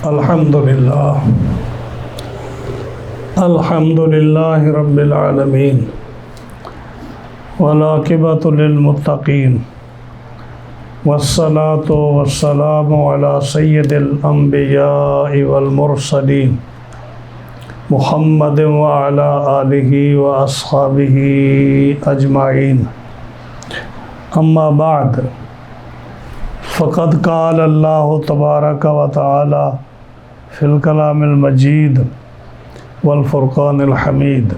الحمد لله رب العالمين والعاقبة للمتقين والصلاة والسلام على سيد الأنبياء والمرسلين محمد وعلى آله وأصحابه أجمعين. أما بعد، فقد قال الله تبارك وتعالى في الكلام المجيد والفرقان الحميد.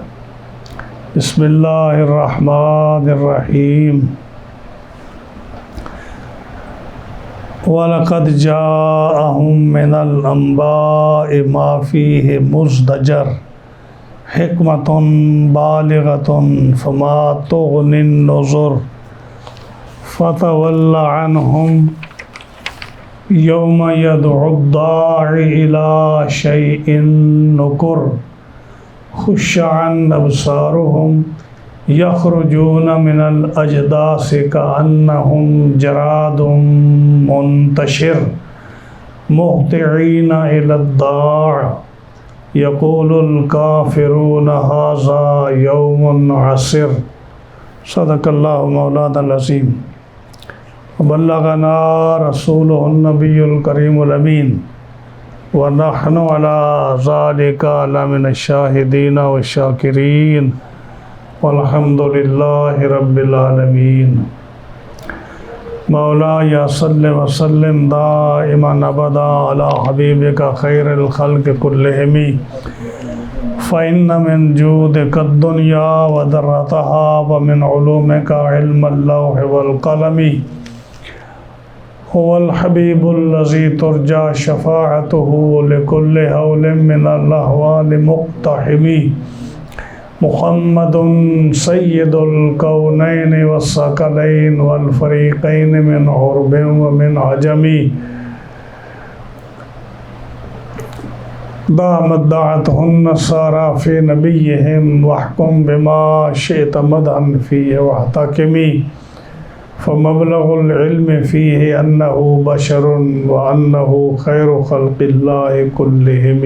بسم الله الرحمن الرحيم. وَلَقَدْ جَاءَهُم مِّنَ الْأَنبَاءِ مَا فِيهِ مُزْدَجَرٌ حِكْمَةٌ بَالِغَةٌ فَمَا تُغْنِ النُّذُرُ فَتَوَلَّ عَنْهُمْ يَوْمَ يَدْعُ الدَّاعِ إِلَى شَيْءٍ نُكُرٍ خُشَّ عَنْ أَبْصَارُهُمْ يَخْرُجُونَ مِنَ الْأَجْدَاثِ كَأَنَّهُمْ جَرَادٌ مُنْتَشِرٌ مُهْطِعِينَ إِلَى الدَّاعِ يَقُولُ الْكَافِرُونَ هَذَا يَوْمٌ عَسِرٌ. صدق اللہ مولانا العظیم وبلغنا رسولہ النبی الکریم الامین ونحن علی ذلک لمن الشاہدین والشاکرین والحمد للہ رب العالمین. مولاي صل وسلم دائما ابدا علی حبیبک خیر الخلق کلہم فإن من جودك الدنيا وذرتها ومن علومك علم اللوح والقلم. هو الحبيب الذي ترجى شفاعته لكل هول من الأهوال مقتحم. محمد سيد الكونين والثقلين والفريقين من عرب ومن عجم. دامت دعته النصارى في نبيهم واحكم بما شئت مدحا فيه واحتكمي. فمبلغ العلم فيه أنه بشر وأنه خير خلق الله كلهم.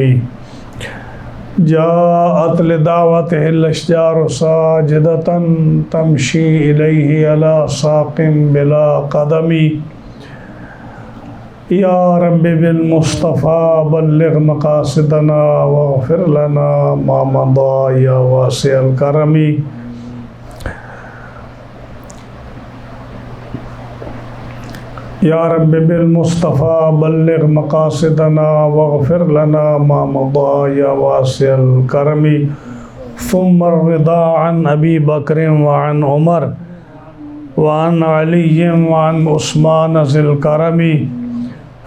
جاءت لدعوته الأشجار ساجدة تمشي إليه على ساق بلا قدم. یا رب بالمصطفى بلغ مقاصدنا واغفر لنا ما مضى یا واسع الکرم. یا رب بالمصطفى بلغ مقاصدنا واغفر لنا ما مضى یا واسع الکرم. ثم الرضا عن ابی بکر وعن عمر وعن علی وعن عثمان ذی الکرم.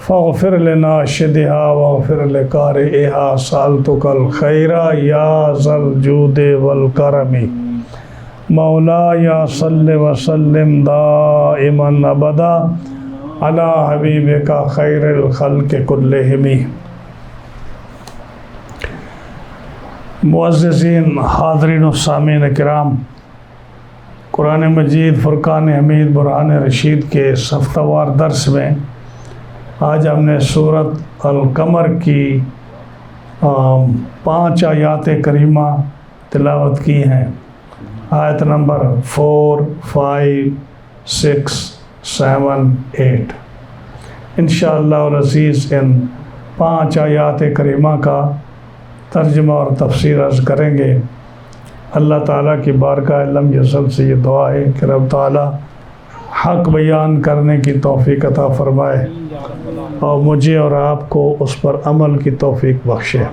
فاغفر لناشدها واغفر لقارئها سألتك الخير يا ذا الجود والكرم. مولاي صل وسلم دائما ابدا على حبيبك خير الخلق كلهم. معززین حاضرین و سامعین کرام، قرآن مجید فرقان حمید برہان رشید کے ہفتہ وار درس میں آج ہم نے سورۃ القمر کی 5 آیات کریمہ تلاوت کی ہیں. آیت نمبر 4، 5، 6، 7، 8. انشاءاللہ العزیز ان 5 آیات کریمہ کا ترجمہ اور تفسیر عرض کریں گے. اللہ تعالیٰ کی بارگاہ لم یزل سے یہ دعا ہے کہ رب تعالیٰ حق بیان کرنے کی توفیق عطا فرمائے اور مجھے اور آپ کو اس پر عمل کی توفیق بخشے.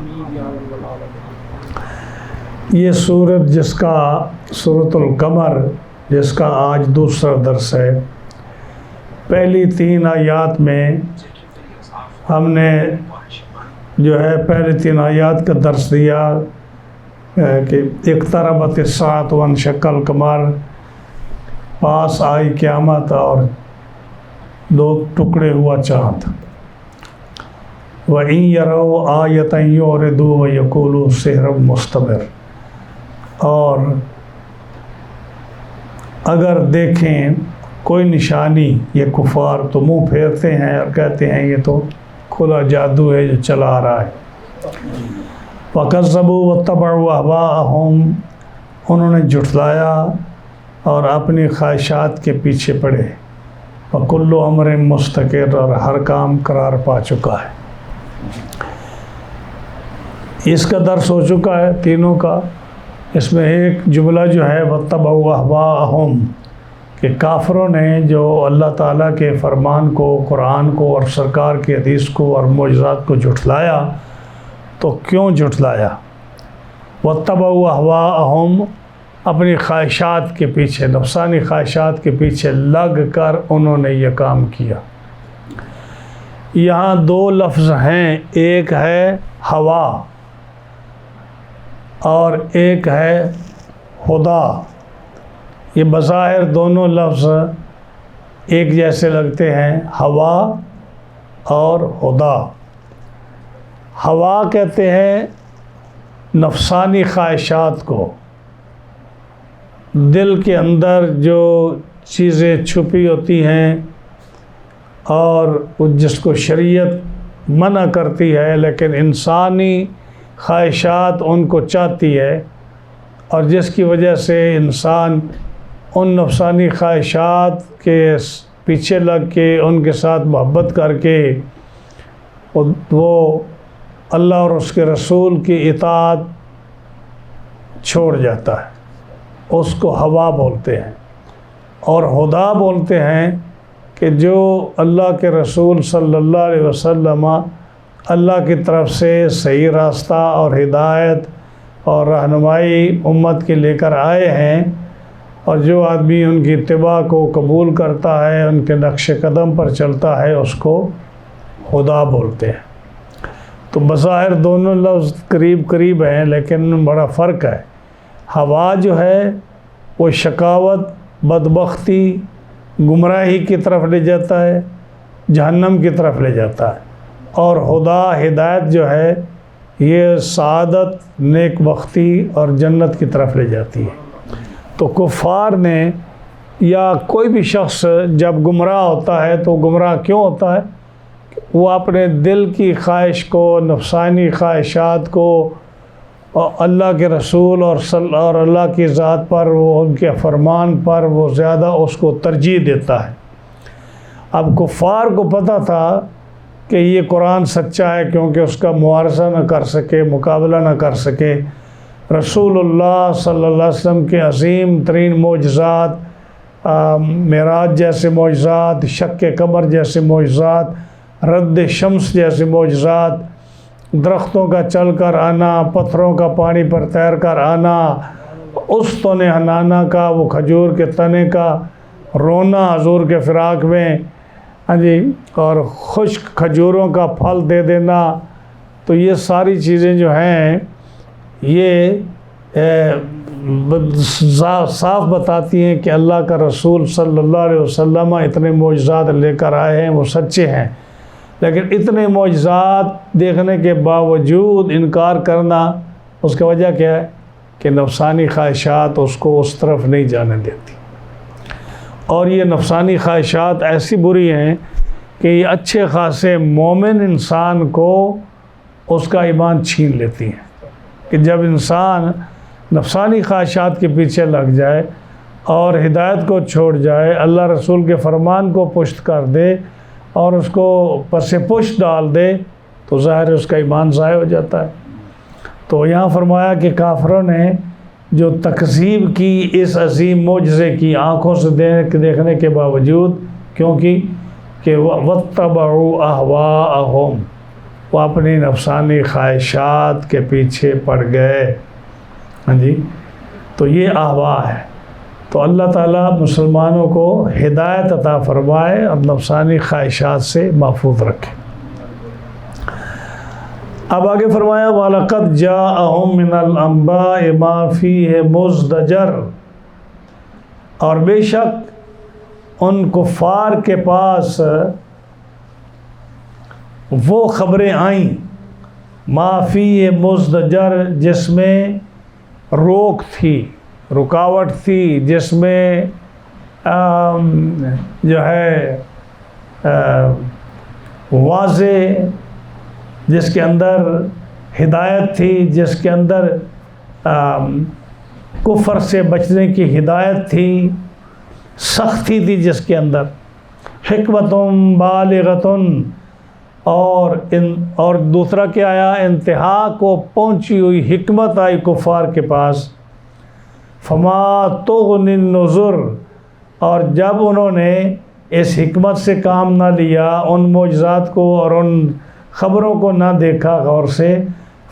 یہ سورت جس کا سورۃ القمر جس کا آج دوسرا درس ہے، پہلی 3 آیات میں ہم نے جو ہے پہلی 3 آیات کا درس دیا کہ اقتربت الساعۃ وانشق القمر، پاس آئی قیامت اور 2 ٹکڑے ہوا چاند. وَإِن يَرَوْا آیَةً يُعْرِضُوا وَيَقُولُوا سِحْرٌ مُسْتَمِرٌ. اور اگر دیکھیں کوئی نشانی یہ کفار تو منہ پھیرتے ہیں اور کہتے ہیں یہ تو کھلا جادو ہے جو چلا آ رہا ہے۔ وَكَذَّبُوا وَاتَّبَعُوا أَهْوَاءَهُمْ، انہوں نے جھٹلایا اور اپنی خواہشات کے پیچھے پڑے۔ وَكُلُّ أَمْرٍ مُسْتَقِرٌ، اور ہر کام قرار پا چکا ہے۔ اس کا درس ہو چکا ہے تینوں کا۔ اس میں ایک جملہ جو ہے وَاتَّبَعُوا أَهْوَاءَهُمْ، کہ کافروں نے جو اللہ تعالیٰ کے فرمان کو، قرآن کو اور سرکار کی حدیث کو اور معجزات کو جھٹلایا، تو کیوں جھٹلایا؟ وَاتَّبَعُوا أَهْوَاءَهُمْ، اپنی خواہشات کے پیچھے، نفسانی خواہشات کے پیچھے لگ کر انہوں نے یہ کام کیا۔ یہاں دو لفظ ہیں، ایک ہے ہوا اور ایک ہے خدا۔ یہ بظاہر دونوں لفظ ایک جیسے لگتے ہیں، ہوا اور خدا۔ ہوا کہتے ہیں نفسانی خواہشات کو، دل کے اندر جو چیزیں چھپی ہوتی ہیں اور جس کو شریعت منع کرتی ہے لیکن انسانی خواہشات ان کو چاہتی ہے، اور جس کی وجہ سے انسان ان نفسانی خواہشات کے پیچھے لگ کے ان کے ساتھ محبت کر کے وہ اللہ اور اس کے رسول کی اطاعت چھوڑ جاتا ہے، اس کو ہوا بولتے ہیں۔ اور خدا بولتے ہیں کہ جو اللہ کے رسول صلی اللہ علیہ وسلم اللہ کی طرف سے صحیح راستہ اور ہدایت اور رہنمائی امت کے لے کر آئے ہیں، اور جو آدمی ان کی اتباع کو قبول کرتا ہے، ان کے نقش قدم پر چلتا ہے، اس کو خدا بولتے ہیں۔ تو بظاہر دونوں لفظ قریب قریب ہیں لیکن بڑا فرق ہے۔ ہوا جو ہے وہ شقاوت، بدبختی، گمراہی کی طرف لے جاتا ہے، جہنم کی طرف لے جاتا ہے، اور خدا ہدایت جو ہے یہ سعادت، نیک بختی اور جنت کی طرف لے جاتی ہے۔ تو کفار نے یا کوئی بھی شخص جب گمراہ ہوتا ہے تو گمراہ کیوں ہوتا ہے؟ وہ اپنے دل کی خواہش کو، نفسانی خواہشات کو اور اللہ کے رسول اور اللہ کی ذات پر، وہ ان کے فرمان پر وہ زیادہ اس کو ترجیح دیتا ہے۔ اب کفار کو پتہ تھا کہ یہ قرآن سچا ہے کیونکہ اس کا معارضہ نہ کر سکے، مقابلہ نہ کر سکے۔ رسول اللہ صلی اللہ علیہ وسلم کے عظیم ترین معجزات، معراج جیسے معجزات، شق قمر جیسے معجزات، رد شمس جیسے معجزات، درختوں کا چل کر آنا، پتھروں کا پانی پر تیر کر آنا، اس تن حنانہ کا، وہ کھجور کے تنے کا رونا حضور کے فراق میں، ہاں جی، اور خشک کھجوروں کا پھل دے دینا، تو یہ ساری چیزیں جو ہیں یہ صاف بتاتی ہیں کہ اللہ کا رسول صلی اللہ علیہ وسلم اتنے معجزات لے کر آئے ہیں، وہ سچے ہیں۔ لیکن اتنے معجزات دیکھنے کے باوجود انکار کرنا، اس کی وجہ کیا ہے؟ کہ نفسانی خواہشات اس کو اس طرف نہیں جانے دیتی، اور یہ نفسانی خواہشات ایسی بری ہیں کہ یہ اچھے خاصے مومن انسان کو اس کا ایمان چھین لیتی ہیں۔ کہ جب انسان نفسانی خواہشات کے پیچھے لگ جائے اور ہدایت کو چھوڑ جائے، اللہ رسول کے فرمان کو پشت کر دے اور اس کو پس پشت ڈال دے، تو ظاہر اس کا ایمان ضائع ہو جاتا ہے۔ تو یہاں فرمایا کہ کافروں نے جو تکذیب کی اس عظیم معجزے کی، آنکھوں سے دیکھنے کے باوجود، کیونکہ کہ وَاتَّبَعُوا أَهْوَاءَهُمْ، وہ اپنی نفسانی خواہشات کے پیچھے پڑ گئے۔ ہاں جی، تو یہ احوا ہے۔ تو اللہ تعالیٰ مسلمانوں کو ہدایت عطا فرمائے اور نفسانی خواہشات سے محفوظ رکھے۔ اب آگے فرمایا وَلَقَدْ جَاءَهُم مِّنَ الْأَنبَاءِ مَا فِيهِ مُزْدَجَرٌ، اور بے شک ان کفار کے پاس وہ خبریں آئیں، ما فیہ مزدجر، جس میں روک تھی، رکاوٹ تھی، جس میں جو ہے واضح جس کے اندر ہدایت تھی، جس کے اندر کفر سے بچنے کی ہدایت تھی، سختی تھی جس کے اندر، حکمت بالغۃ، اور دوسرا کیا آیا، انتہا کو پہنچی ہوئی حکمت آئی کفار کے پاس۔ فما تغنی النذر، اور جب انہوں نے اس حکمت سے کام نہ لیا، ان معجزات کو اور ان خبروں کو نہ دیکھا غور سے،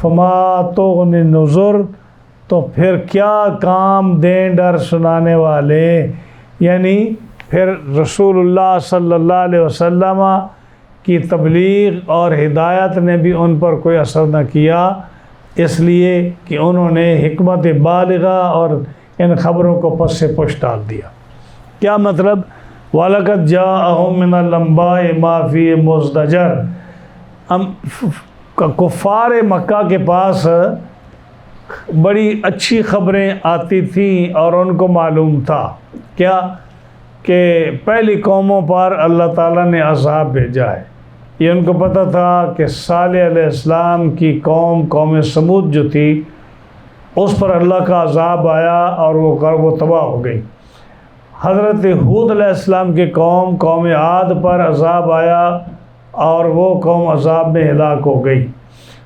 فما تغنی النذر، تو پھر کیا کام دیں ڈر سنانے والے، یعنی پھر رسول اللہ صلی اللہ علیہ وسلم کی تبلیغ اور ہدایت نے بھی ان پر کوئی اثر نہ کیا، اس لیے کہ انہوں نے حکمت بالغہ اور ان خبروں کو پس سے پش ڈال دیا۔ کیا مطلب؟ وَلَقَدْ جَاءَهُم مِّنَ الْأَنبَاءِ مَا فِيهِ مُزْدَجَرٌ، کفار مکہ کے پاس بڑی اچھی خبریں آتی تھیں اور ان کو معلوم تھا کیا کہ پہلی قوموں پر اللہ تعالیٰ نے عذاب بھیجا ہے۔ یہ ان کو پتہ تھا کہ صالح علیہ السلام کی قوم سمود جو تھی، اس پر اللہ کا عذاب آیا اور وہ تباہ ہو گئی۔ حضرت ہود علیہ السلام کی قوم عاد پر عذاب آیا اور وہ قوم عذاب میں ہلاک ہو گئی۔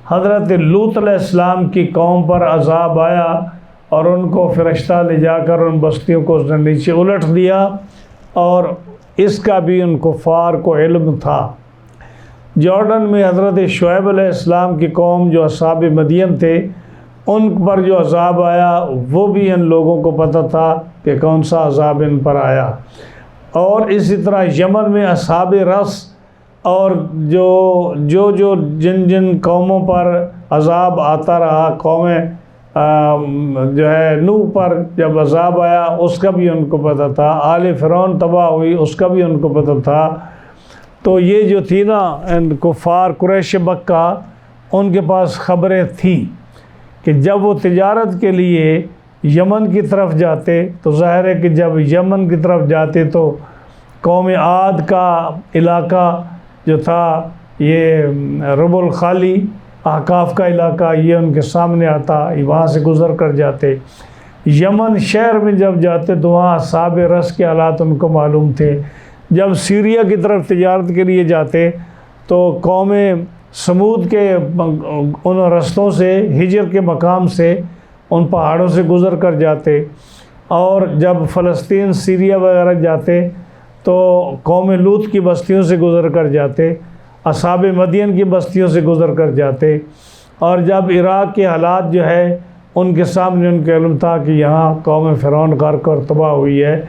حضرت لوط علیہ السلام کی قوم پر عذاب آیا اور ان کو فرشتہ لے جا کر ان بستیوں کو اس نے نیچے الٹ دیا، اور اس کا بھی ان کفار کو علم تھا۔ جارڈن میں حضرت شعیب علیہ السلام کی قوم جو اصحاب مدین تھے، ان پر جو عذاب آیا وہ بھی ان لوگوں کو پتہ تھا کہ کون سا عذاب ان پر آیا۔ اور اسی طرح یمن میں اصحاب رس اور جن قوموں پر عذاب آتا رہا، قوم جو ہے نوح پر جب عذاب آیا اس کا بھی ان کو پتہ تھا، آل فرعون تباہ ہوئی اس کا بھی ان کو پتہ تھا۔ تو یہ جو تھی نا کفار قریش مکہ، ان کے پاس خبریں تھیں کہ جب وہ تجارت کے لیے یمن کی طرف جاتے تو ظاہر ہے کہ جب یمن کی طرف جاتے تو قوم عاد کا علاقہ جو تھا، یہ رب الخالی احقاف کا علاقہ، یہ ان کے سامنے آتا، وہاں سے گزر کر جاتے۔ یمن شہر میں جب جاتے تو وہاں اصحاب رس کے حالات ان کو معلوم تھے۔ جب سیریا کی طرف تجارت کے لیے جاتے تو قوم سمود کے ان رستوں سے، ہجر کے مقام سے، ان پہاڑوں سے گزر کر جاتے، اور جب فلسطین سیریا وغیرہ جاتے تو قوم لوط کی بستیوں سے گزر کر جاتے، اصحاب مدین کی بستیوں سے گزر کر جاتے، اور جب عراق کے حالات جو ہے ان کے سامنے ان کے علم تھا کہ یہاں قوم فرعون غرق اور تباہ ہوئی ہے،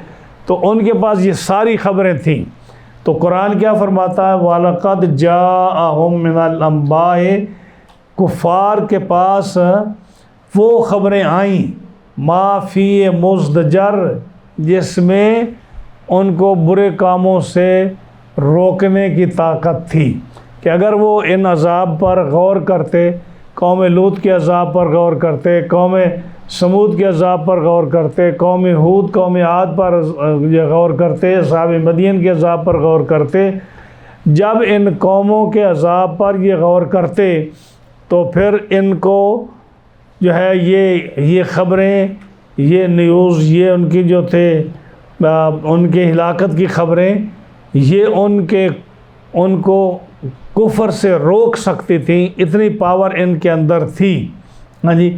تو ان کے پاس یہ ساری خبریں تھیں۔ تو قرآن کیا فرماتا ہے؟ وَلَقَدْ جَاءَهُم مِّنَ الْأَنبَاءِ، کفار کے پاس وہ خبریں آئیں، مَا فِيهِ مُزْدَجَرٌ، جس میں ان کو برے کاموں سے روکنے کی طاقت تھی، کہ اگر وہ ان عذاب پر غور کرتے، قوم لوط کے عذاب پر غور کرتے، قوم سمود کے عذاب پر غور کرتے، قوم ہود قوم عاد پر غور کرتے، اصحاب مدین کے عذاب پر غور کرتے، جب ان قوموں کے عذاب پر یہ غور کرتے تو پھر ان کو جو ہے یہ خبریں، یہ نیوز، یہ ان کی جو تھے ان کے ہلاکت کی خبریں، یہ ان کو کفر سے روک سکتی تھیں، اتنی پاور ان کے اندر تھی۔ ہاں جی،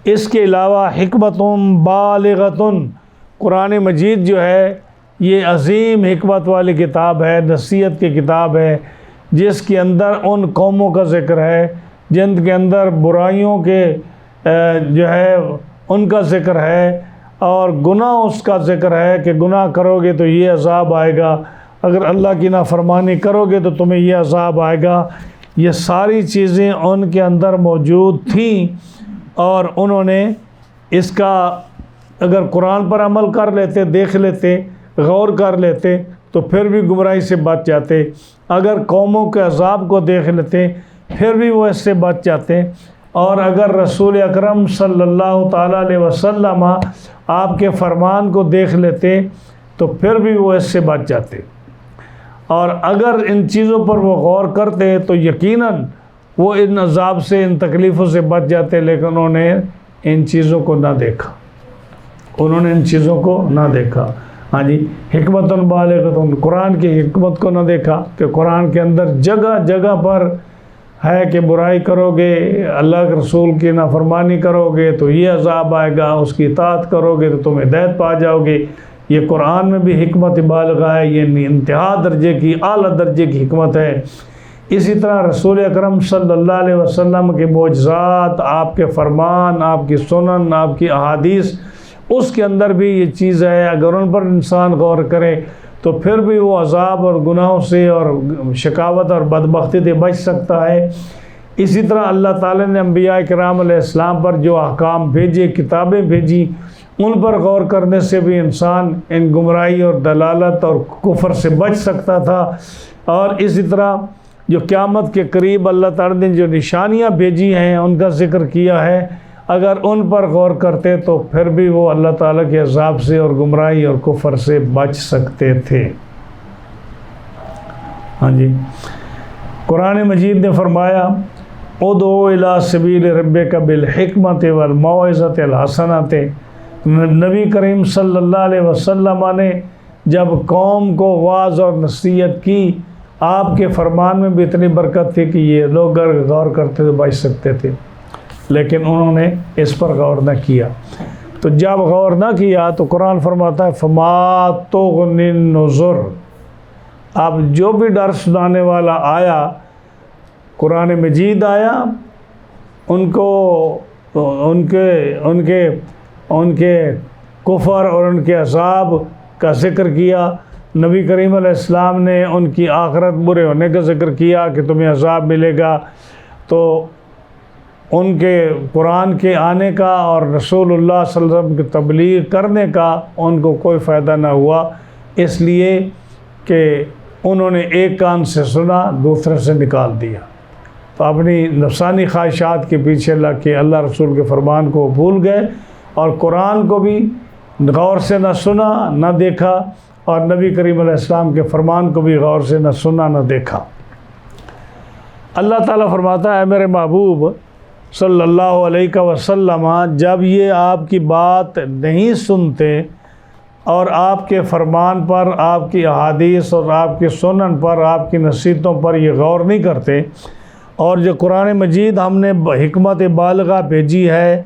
اس کے علاوہ حکمت بالغۃ، قرآن مجید جو ہے یہ عظیم حکمت والی کتاب ہے، نصیحت کی کتاب ہے، جس کے اندر ان قوموں کا ذکر ہے جن کے اندر برائیوں کے جو ہے ان کا ذکر ہے، اور گناہ اس کا ذکر ہے کہ گناہ کرو گے تو یہ عذاب آئے گا، اگر اللہ کی نافرمانی کرو گے تو تمہیں یہ عذاب آئے گا۔ یہ ساری چیزیں ان کے اندر موجود تھیں، اور انہوں نے اس کا اگر قرآن پر عمل کر لیتے، دیکھ لیتے، غور کر لیتے تو پھر بھی گمراہی سے بچ جاتے، اگر قوموں کے عذاب کو دیکھ لیتے پھر بھی وہ اس سے بچ جاتے، اور اگر رسول اکرم صلی اللہ تعالیٰ علیہ وسلم آپ کے فرمان کو دیکھ لیتے تو پھر بھی وہ اس سے بچ جاتے، اور اگر ان چیزوں پر وہ غور کرتے تو یقیناً وہ ان عذاب سے، ان تکلیفوں سے بچ جاتے، لیکن انہوں نے ان چیزوں کو نہ دیکھا، انہوں نے ان چیزوں کو نہ دیکھا۔ ہاں جی، حکمت بالغۃ، قرآن کی حکمت کو نہ دیکھا کہ قرآن کے اندر جگہ جگہ پر ہے کہ برائی کرو گے، اللہ کے رسول کی نافرمانی کرو گے تو یہ عذاب آئے گا، اس کی اطاعت کرو گے تو تم ہدایت پا جاؤ گے۔ یہ قرآن میں بھی حکمت بالغہ ہے، یہ انتہا درجے کی، اعلیٰ درجے کی حکمت ہے۔ اسی طرح رسول اکرم صلی اللہ علیہ وسلم کے معجزات، آپ کے فرمان، آپ کی سنن، آپ کی احادیث، اس کے اندر بھی یہ چیز ہے۔ اگر ان پر انسان غور کرے تو پھر بھی وہ عذاب اور گناہوں سے اور شقاوت اور بدبختی سے بچ سکتا ہے۔ اسی طرح اللہ تعالیٰ نے انبیاء کرام علیہ السلام پر جو احکام بھیجے، کتابیں بھیجی، ان پر غور کرنے سے بھی انسان ان گمراہی اور دلالت اور کفر سے بچ سکتا تھا۔ اور اسی طرح جو قیامت کے قریب اللہ تعالیٰ نے جو نشانیاں بھیجی ہیں ان کا ذکر کیا ہے، اگر ان پر غور کرتے تو پھر بھی وہ اللہ تعالیٰ کے عذاب سے اور گمراہی اور کفر سے بچ سکتے تھے۔ ہاں جی، قرآن مجید نے فرمایا ادعو الی سبیل ربک بالحکمت والموعظۃ الحسنۃ۔ نبی کریم صلی اللہ علیہ وسلم نے جب قوم کو واعظ اور نصیحت کی، آپ کے فرمان میں بھی اتنی برکت تھی کہ یہ لوگ غور کرتے تو بچ سکتے تھے، لیکن انہوں نے اس پر غور نہ کیا۔ تو جب غور نہ کیا تو قرآن فرماتا ہے فما تغنی النذر۔ اب جو بھی ڈر سنانے والا آیا، قرآن مجید آیا، ان کو ان کے کفر اور ان کے عذاب کا ذکر کیا۔ نبی کریم علیہ السلام نے ان کی آخرت برے ہونے کا ذکر کیا کہ تمہیں عذاب ملے گا، تو ان کے قرآن کے آنے کا اور رسول اللہ صلی اللہ علیہ وسلم کی تبلیغ کرنے کا ان کو کوئی فائدہ نہ ہوا، اس لیے کہ انہوں نے ایک کان سے سنا، دوسرے سے نکال دیا، تو اپنی نفسانی خواہشات کے پیچھے لگ کے اللہ رسول کے فرمان کو بھول گئے، اور قرآن کو بھی غور سے نہ سنا نہ دیکھا، اور نبی کریم علیہ السلام کے فرمان کو بھی غور سے نہ سنا نہ دیکھا۔ اللہ تعالیٰ فرماتا ہے میرے محبوب صلی اللہ علیہ وسلم، جب یہ آپ کی بات نہیں سنتے اور آپ کے فرمان پر، آپ کی احادیث اور آپ کی سنن پر، آپ کی نصیحتوں پر یہ غور نہیں کرتے، اور جو قرآن مجید ہم نے حکمت بالغہ بھیجی ہے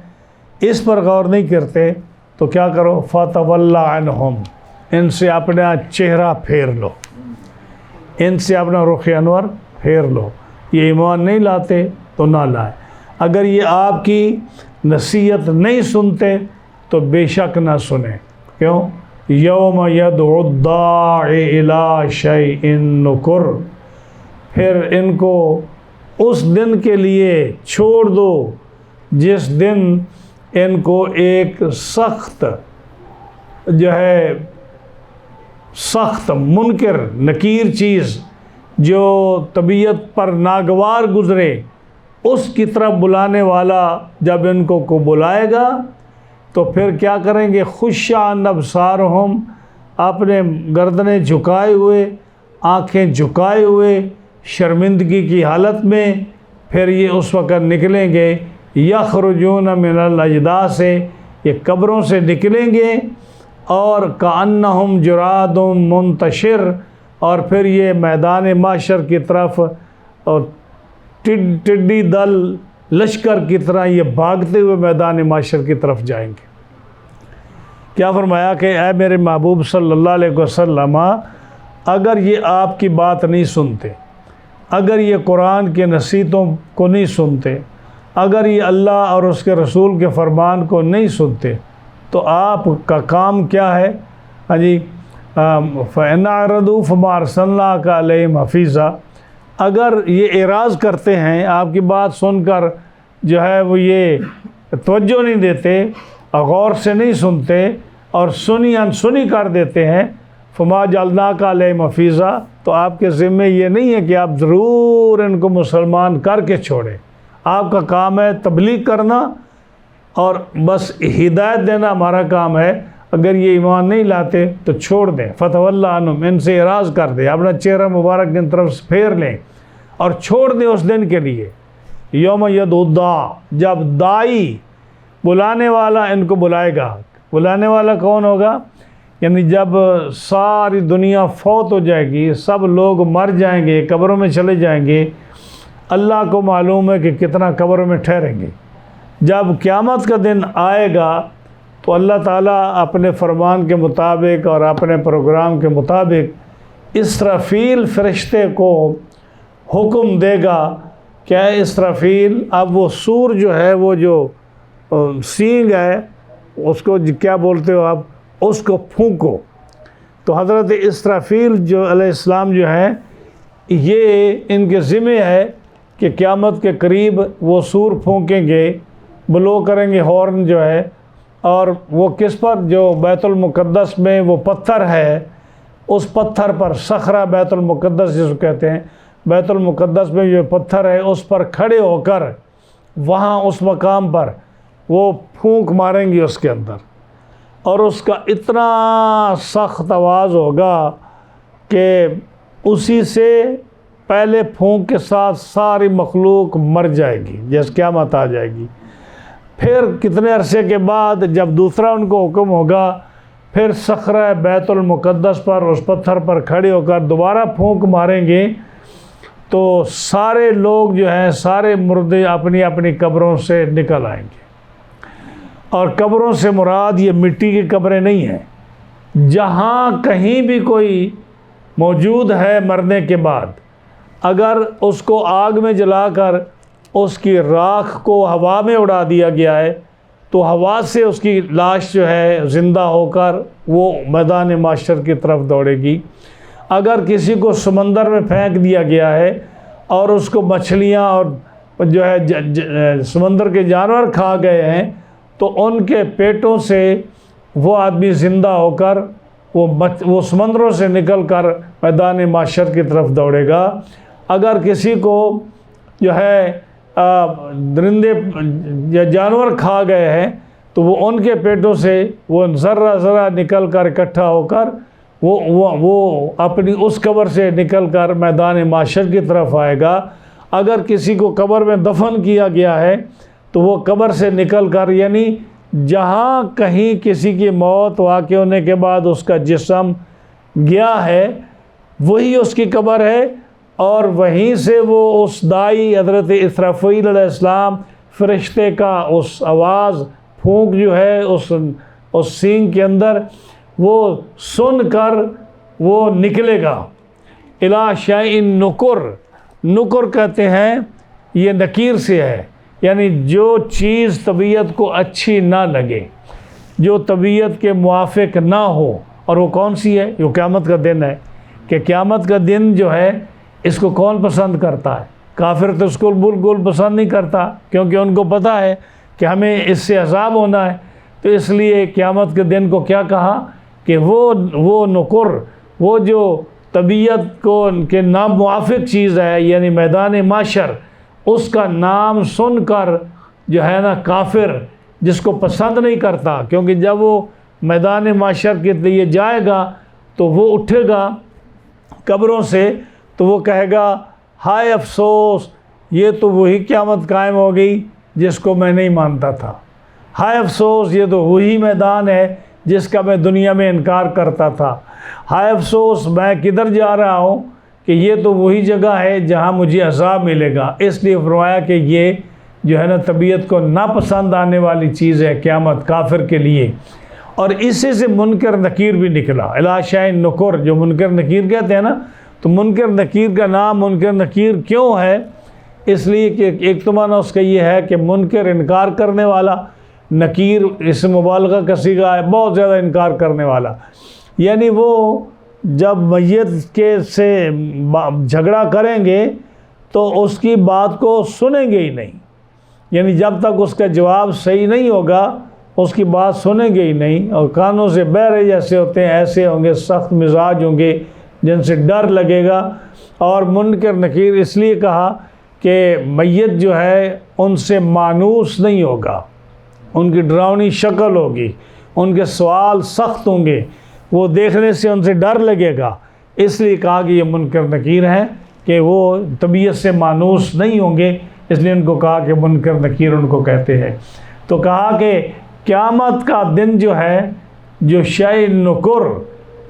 اس پر غور نہیں کرتے، تو کیا کرو فَتَوَلَّ عَنْهُمْ، ان سے اپنا چہرہ پھیر لو، ان سے اپنا رخ انور پھیر لو۔ یہ ایمان نہیں لاتے تو نہ لائیں، اگر یہ آپ کی نصیحت نہیں سنتے تو بے شک نہ سنیں۔ کیوں؟ یوم یدعو الداعی الی شیء نکر، پھر ان کو اس دن کے لیے چھوڑ دو جس دن ان کو ایک سخت سخت منکر نکیر چیز جو طبیعت پر ناگوار گزرے اس کی طرف بلانے والا جب ان کو بلائے گا تو پھر کیا کریں گے؟ خشعاً ابصارہم، اپنے گردنیں جھکائے ہوئے، آنکھیں جھکائے ہوئے، شرمندگی کی حالت میں پھر یہ اس وقت نکلیں گے۔ یخرجون من الاجداث، یہ قبروں سے نکلیں گے، اور کأنہم جراد منتشر، اور پھر یہ میدان محشر کی طرف اور ٹڈی دل لشکر کی طرح یہ بھاگتے ہوئے میدان محشر کی طرف جائیں گے۔ کیا فرمایا کہ اے میرے محبوب صلی اللہ علیہ وسلم، اگر یہ آپ کی بات نہیں سنتے، اگر یہ قرآن کے نصیحتوں کو نہیں سنتے، اگر یہ اللہ اور اس کے رسول کے فرمان کو نہیں سنتے، تو آپ کا کام کیا ہے؟ ہاں جی، فَإِنْ أَعْرَضُوا فَمَا أَرْسَلْنَاكَ عَلَيْهِمْ حَفِيظًا، اگر یہ اعراض کرتے ہیں، آپ کی بات سن کر جو ہے وہ یہ توجہ نہیں دیتے، غور سے نہیں سنتے اور سنی انسنی کر دیتے ہیں، فَمَا جَعَلْنَاكَ عَلَيْهِمْ حَفِيظًا، تو آپ کے ذمے یہ نہیں ہے کہ آپ ضرور ان کو مسلمان کر کے چھوڑیں۔ آپ کا کام ہے تبلیغ کرنا اور بس ہدایت دینا ہمارا کام ہے۔ اگر یہ ایمان نہیں لاتے تو چھوڑ دیں، فَتَوَلَّ عَنْهُمْ، ان سے اعراض کر دیں، اپنا چہرہ مبارک ان طرف پھیر لیں اور چھوڑ دیں اس دن کے لیے یوم یدعو الداع، جب دائی بلانے والا ان کو بلائے گا۔ بلانے والا کون ہوگا؟ یعنی جب ساری دنیا فوت ہو جائے گی، سب لوگ مر جائیں گے، قبروں میں چلے جائیں گے، اللہ کو معلوم ہے کہ کتنا قبروں میں ٹھہریں گے۔ جب قیامت کا دن آئے گا تو اللہ تعالیٰ اپنے فرمان کے مطابق اور اپنے پروگرام کے مطابق اسرافیل فرشتے کو حکم دے گا کہ اے اسرافیل، اب وہ سور جو ہے، وہ جو سینگ ہے، اس کو کیا بولتے ہو آپ، اس کو پھونکو۔ تو حضرت اسرافیل جو علیہ السلام جو ہیں، یہ ان کے ذمہ ہے کہ قیامت کے قریب وہ سور پھونکیں گے، بلو کریں گے ہارن جو ہے، اور وہ کس پر؟ جو بیت المقدس میں وہ پتھر ہے، اس پتھر پر، صخرہ بیت المقدس جس کو کہتے ہیں، بیت المقدس میں جو پتھر ہے اس پر کھڑے ہو کر وہاں اس مقام پر وہ پھونک ماریں گے اس کے اندر، اور اس کا اتنا سخت آواز ہوگا کہ اسی سے پہلے پھونک کے ساتھ ساری مخلوق مر جائے گی، جیسے قیامت آ جائے گی۔ پھر کتنے عرصے کے بعد جب دوسرا ان کو حکم ہوگا، پھر صخرہ بیت المقدس پر، اس پتھر پر کھڑے ہو کر دوبارہ پھونک ماریں گے، تو سارے لوگ جو ہیں، سارے مردے اپنی اپنی قبروں سے نکل آئیں گے۔ اور قبروں سے مراد یہ مٹی کی قبریں نہیں ہیں، جہاں کہیں بھی کوئی موجود ہے مرنے کے بعد، اگر اس کو آگ میں جلا کر اس کی راکھ کو ہوا میں اڑا دیا گیا ہے تو ہوا سے اس کی لاش جو ہے زندہ ہو کر وہ میدان محشر کی طرف دوڑے گی۔ اگر کسی کو سمندر میں پھینک دیا گیا ہے اور اس کو مچھلیاں اور جو ہے سمندر کے جانور کھا گئے ہیں، تو ان کے پیٹوں سے وہ آدمی زندہ ہو کر وہ سمندروں سے نکل کر میدان محشر کی طرف دوڑے گا۔ اگر کسی کو جو ہے درندے یا جانور کھا گئے ہیں تو وہ ان کے پیٹوں سے وہ ذرہ ذرہ نکل کر اکٹھا ہو کر وہ اپنی اس قبر سے نکل کر میدان محشر کی طرف آئے گا۔ اگر کسی کو قبر میں دفن کیا گیا ہے تو وہ قبر سے نکل کر، یعنی جہاں کہیں کسی کی موت واقع ہونے کے بعد اس کا جسم گیا ہے وہی اس کی قبر ہے، اور وہیں سے وہ اس دائی حضرت اسرافیل علیہ السلام فرشتے کا اس آواز پھونک جو ہے اس سینگ کے اندر وہ سن کر وہ نکلے گا۔ الی شیء نکر، نکر کہتے ہیں یہ نکیر سے ہے، یعنی جو چیز طبیعت کو اچھی نہ لگے، جو طبیعت کے موافق نہ ہو، اور وہ کون سی ہے؟ یہ قیامت کا دن ہے، کہ قیامت کا دن جو ہے اس کو کون پسند کرتا ہے؟ کافر تو اس کو بالکل پسند نہیں کرتا، کیونکہ ان کو پتہ ہے کہ ہمیں اس سے عذاب ہونا ہے۔ تو اس لیے قیامت کے دن کو کیا کہا کہ وہ نکر، وہ جو طبیعت کو کے ناموافق چیز ہے، یعنی میدان محشر، اس کا نام سن کر جو ہے نا کافر جس کو پسند نہیں کرتا، کیونکہ جب وہ میدان محشر کے لیے جائے گا تو وہ اٹھے گا قبروں سے، تو وہ کہے گا ہائے افسوس، یہ تو وہی قیامت قائم ہو گئی جس کو میں نہیں مانتا تھا، ہائے افسوس یہ تو وہی میدان ہے جس کا میں دنیا میں انکار کرتا تھا، ہائے افسوس میں کدھر جا رہا ہوں کہ یہ تو وہی جگہ ہے جہاں مجھے عذاب ملے گا۔ اس لیے فرمایا کہ یہ جو ہے نا طبیعت کو ناپسند آنے والی چیز ہے قیامت کافر کے لیے، اور اسی سے منکر نکیر بھی نکلا۔ الی شیء نکر، جو منکر نکیر کہتے ہیں نا، تو منکر نکیر کا نام منکر نکیر کیوں ہے؟ اس لیے کہ ایک تو معنی اس کا یہ ہے کہ منکر انکار کرنے والا، نکیر اس مبالغہ کا صیغہ ہے، بہت زیادہ انکار کرنے والا، یعنی وہ جب میت کے سے جھگڑا کریں گے تو اس کی بات کو سنیں گے ہی نہیں، یعنی جب تک اس کا جواب صحیح نہیں ہوگا اس کی بات سنیں گے ہی نہیں، اور کانوں سے بہرے جیسے ہوتے ہیں ایسے ہوں گے، سخت مزاج ہوں گے جن سے ڈر لگے گا۔ اور منکر نکیر اس لیے کہا کہ میت جو ہے ان سے مانوس نہیں ہوگا، ان کی ڈراؤنی شکل ہوگی، ان کے سوال سخت ہوں گے، وہ دیکھنے سے ان سے ڈر لگے گا، اس لیے کہا کہ یہ منکر نکیر ہیں کہ وہ طبیعت سے مانوس نہیں ہوں گے، اس لیے ان کو کہا کہ منکر نکیر ان کو کہتے ہیں۔ تو کہا کہ قیامت کا دن جو ہے، جو شیء نکر،